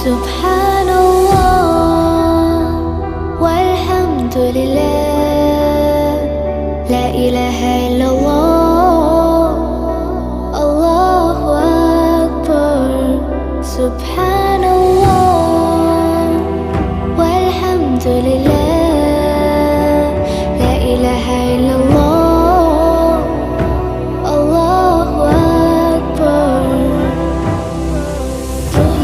سبحان الله والحمد لله، لا إله إلا الله، الله أكبر. سبحان